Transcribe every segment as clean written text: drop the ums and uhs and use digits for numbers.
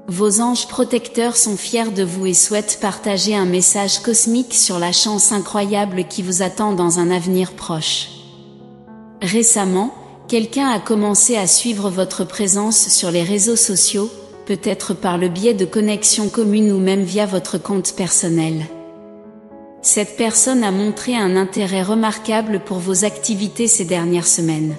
Vos anges protecteurs sont fiers de vous et souhaitent partager un message cosmique sur la chance incroyable qui vous attend dans un avenir proche. Récemment, quelqu'un a commencé à suivre votre présence sur les réseaux sociaux, peut-être par le biais de connexions communes ou même via votre compte personnel. Cette personne a montré un intérêt remarquable pour vos activités ces dernières semaines.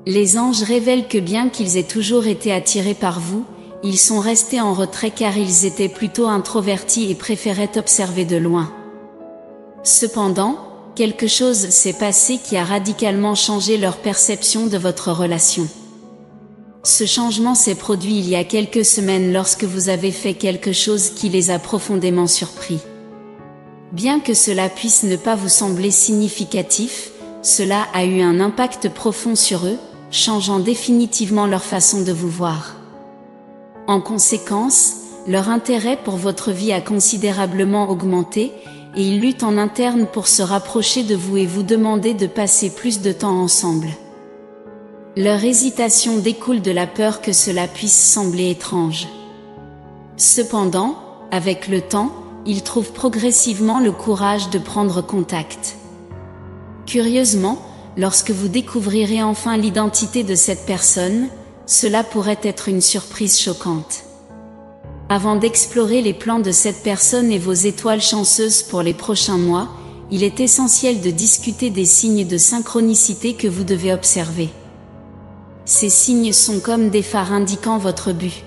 Les anges révèlent que bien qu'ils aient toujours été attirés par vous, ils sont restés en retrait car ils étaient plutôt introvertis et préféraient observer de loin. Cependant, quelque chose s'est passé qui a radicalement changé leur perception de votre relation. Ce changement s'est produit il y a quelques semaines lorsque vous avez fait quelque chose qui les a profondément surpris. Bien que cela puisse ne pas vous sembler significatif, cela a eu un impact profond sur eux, changeant définitivement leur façon de vous voir. En conséquence, leur intérêt pour votre vie a considérablement augmenté, et ils luttent en interne pour se rapprocher de vous et vous demander de passer plus de temps ensemble. Leur hésitation découle de la peur que cela puisse sembler étrange. Cependant, avec le temps, ils trouvent progressivement le courage de prendre contact. Curieusement, lorsque vous découvrirez enfin l'identité de cette personne, cela pourrait être une surprise choquante. Avant d'explorer les plans de cette personne et vos étoiles chanceuses pour les prochains mois, il est essentiel de discuter des signes de synchronicité que vous devez observer. Ces signes sont comme des phares indiquant votre but.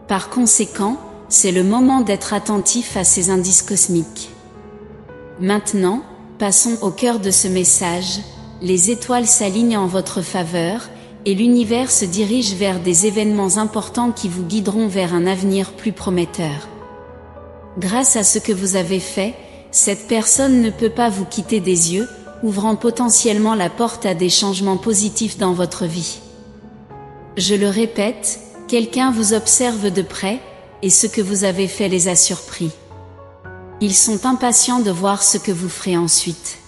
Par conséquent, c'est le moment d'être attentif à ces indices cosmiques. Maintenant, passons au cœur de ce message. Les étoiles s'alignent en votre faveur, et l'univers se dirige vers des événements importants qui vous guideront vers un avenir plus prometteur. Grâce à ce que vous avez fait, cette personne ne peut pas vous quitter des yeux, ouvrant potentiellement la porte à des changements positifs dans votre vie. Je le répète, quelqu'un vous observe de près, et ce que vous avez fait les a surpris. Ils sont impatients de voir ce que vous ferez ensuite.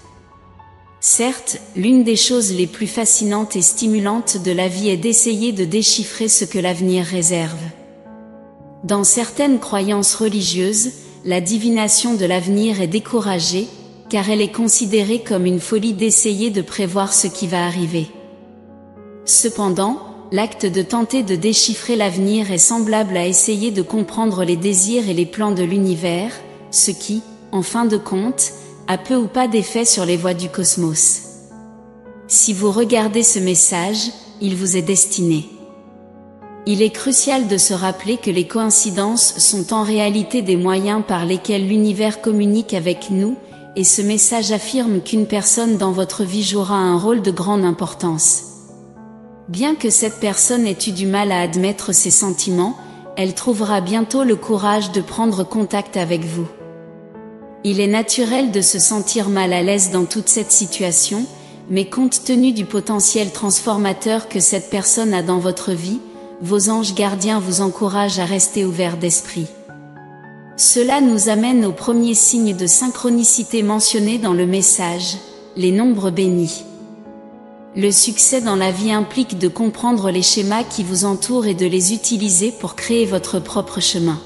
Certes, l'une des choses les plus fascinantes et stimulantes de la vie est d'essayer de déchiffrer ce que l'avenir réserve. Dans certaines croyances religieuses, la divination de l'avenir est découragée, car elle est considérée comme une folie d'essayer de prévoir ce qui va arriver. Cependant, l'acte de tenter de déchiffrer l'avenir est semblable à essayer de comprendre les désirs et les plans de l'univers, ce qui, en fin de compte, a peu ou pas d'effet sur les voies du cosmos. Si vous regardez ce message, il vous est destiné. Il est crucial de se rappeler que les coïncidences sont en réalité des moyens par lesquels l'univers communique avec nous, et ce message affirme qu'une personne dans votre vie jouera un rôle de grande importance. Bien que cette personne ait eu du mal à admettre ses sentiments, elle trouvera bientôt le courage de prendre contact avec vous. Il est naturel de se sentir mal à l'aise dans toute cette situation, mais compte tenu du potentiel transformateur que cette personne a dans votre vie, vos anges gardiens vous encouragent à rester ouverts d'esprit. Cela nous amène au premier signe de synchronicité mentionné dans le message, les nombres bénis. Le succès dans la vie implique de comprendre les schémas qui vous entourent et de les utiliser pour créer votre propre chemin.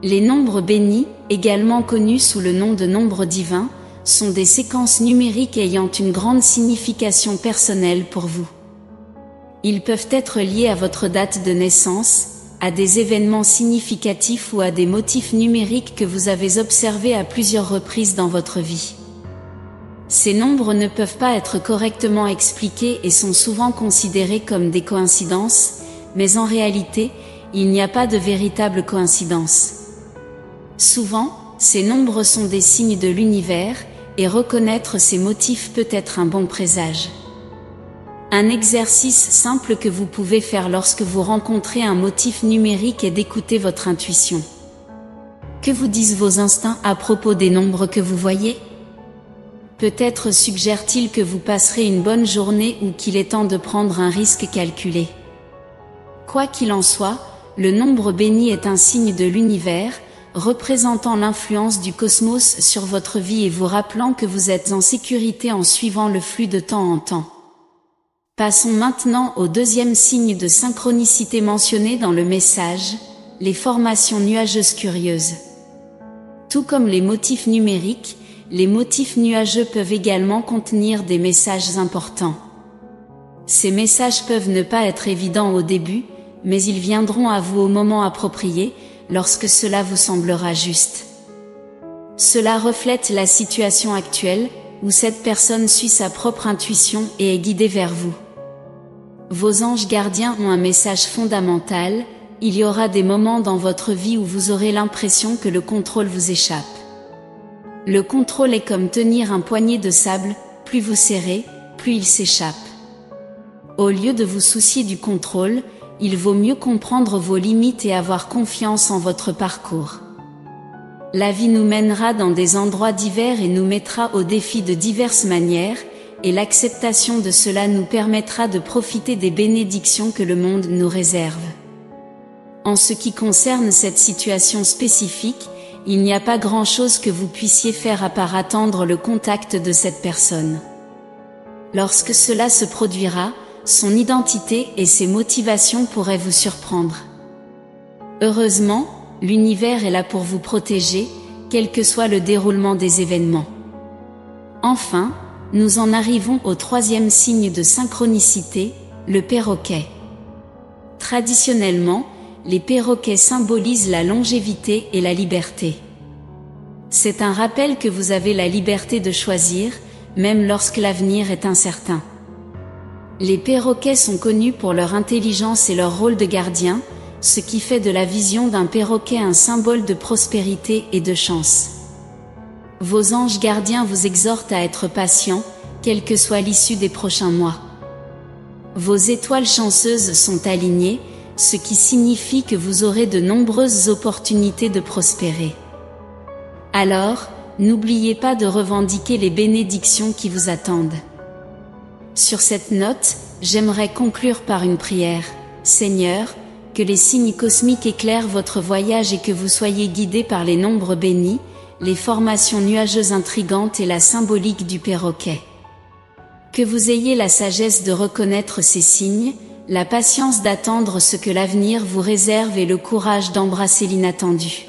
Les nombres bénis, également connus sous le nom de nombres divins, sont des séquences numériques ayant une grande signification personnelle pour vous. Ils peuvent être liés à votre date de naissance, à des événements significatifs ou à des motifs numériques que vous avez observés à plusieurs reprises dans votre vie. Ces nombres ne peuvent pas être correctement expliqués et sont souvent considérés comme des coïncidences, mais en réalité, il n'y a pas de véritable coïncidence. Souvent, ces nombres sont des signes de l'univers, et reconnaître ces motifs peut être un bon présage. Un exercice simple que vous pouvez faire lorsque vous rencontrez un motif numérique est d'écouter votre intuition. Que vous disent vos instincts à propos des nombres que vous voyez ? Peut-être suggère-t-il que vous passerez une bonne journée ou qu'il est temps de prendre un risque calculé. Quoi qu'il en soit, le nombre béni est un signe de l'univers, représentant l'influence du cosmos sur votre vie et vous rappelant que vous êtes en sécurité en suivant le flux de temps en temps. Passons maintenant au deuxième signe de synchronicité mentionné dans le message, les formations nuageuses curieuses. Tout comme les motifs numériques, les motifs nuageux peuvent également contenir des messages importants. Ces messages peuvent ne pas être évidents au début, mais ils viendront à vous au moment approprié, lorsque cela vous semblera juste. Cela reflète la situation actuelle, où cette personne suit sa propre intuition et est guidée vers vous. Vos anges gardiens ont un message fondamental, il y aura des moments dans votre vie où vous aurez l'impression que le contrôle vous échappe. Le contrôle est comme tenir un poignet de sable, plus vous serrez, plus il s'échappe. Au lieu de vous soucier du contrôle, il vaut mieux comprendre vos limites et avoir confiance en votre parcours. La vie nous mènera dans des endroits divers et nous mettra au défi de diverses manières, et l'acceptation de cela nous permettra de profiter des bénédictions que le monde nous réserve. En ce qui concerne cette situation spécifique, il n'y a pas grand-chose que vous puissiez faire à part attendre le contact de cette personne. Lorsque cela se produira, son identité et ses motivations pourraient vous surprendre. Heureusement, l'univers est là pour vous protéger, quel que soit le déroulement des événements. Enfin, nous en arrivons au troisième signe de synchronicité, le perroquet. Traditionnellement, les perroquets symbolisent la longévité et la liberté. C'est un rappel que vous avez la liberté de choisir, même lorsque l'avenir est incertain. Les perroquets sont connus pour leur intelligence et leur rôle de gardien, ce qui fait de la vision d'un perroquet un symbole de prospérité et de chance. Vos anges gardiens vous exhortent à être patients, quelle que soit l'issue des prochains mois. Vos étoiles chanceuses sont alignées, ce qui signifie que vous aurez de nombreuses opportunités de prospérer. Alors, n'oubliez pas de revendiquer les bénédictions qui vous attendent. Sur cette note, j'aimerais conclure par une prière. Seigneur, que les signes cosmiques éclairent votre voyage et que vous soyez guidés par les nombres bénis, les formations nuageuses intrigantes et la symbolique du perroquet. Que vous ayez la sagesse de reconnaître ces signes, la patience d'attendre ce que l'avenir vous réserve et le courage d'embrasser l'inattendu.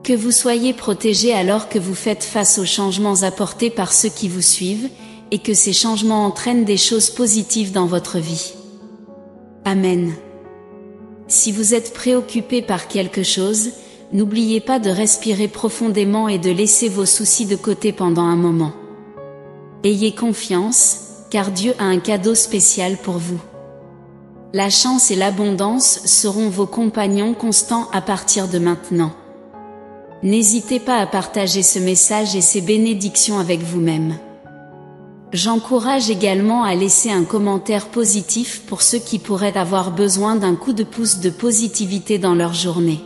Que vous soyez protégés alors que vous faites face aux changements apportés par ceux qui vous suivent, et que ces changements entraînent des choses positives dans votre vie. Amen. Si vous êtes préoccupé par quelque chose, n'oubliez pas de respirer profondément et de laisser vos soucis de côté pendant un moment. Ayez confiance, car Dieu a un cadeau spécial pour vous. La chance et l'abondance seront vos compagnons constants à partir de maintenant. N'hésitez pas à partager ce message et ces bénédictions avec vous-même. J'encourage également à laisser un commentaire positif pour ceux qui pourraient avoir besoin d'un coup de pouce de positivité dans leur journée.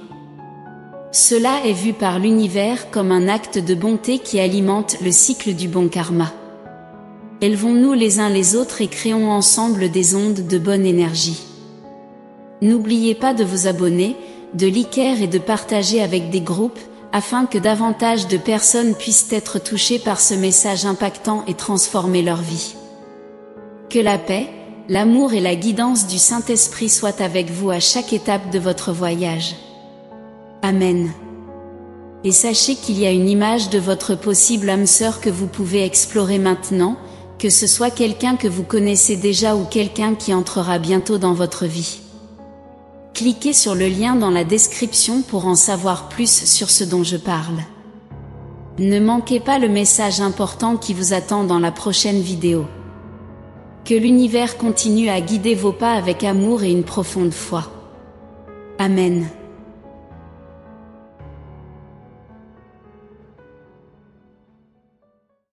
Cela est vu par l'univers comme un acte de bonté qui alimente le cycle du bon karma. Élevons-nous les uns les autres et créons ensemble des ondes de bonne énergie. N'oubliez pas de vous abonner, de liker et de partager avec des groupes, afin que davantage de personnes puissent être touchées par ce message impactant et transformer leur vie. Que la paix, l'amour et la guidance du Saint-Esprit soient avec vous à chaque étape de votre voyage. Amen. Et sachez qu'il y a une image de votre possible âme sœur que vous pouvez explorer maintenant, que ce soit quelqu'un que vous connaissez déjà ou quelqu'un qui entrera bientôt dans votre vie. Cliquez sur le lien dans la description pour en savoir plus sur ce dont je parle. Ne manquez pas le message important qui vous attend dans la prochaine vidéo. Que l'univers continue à guider vos pas avec amour et une profonde foi. Amen.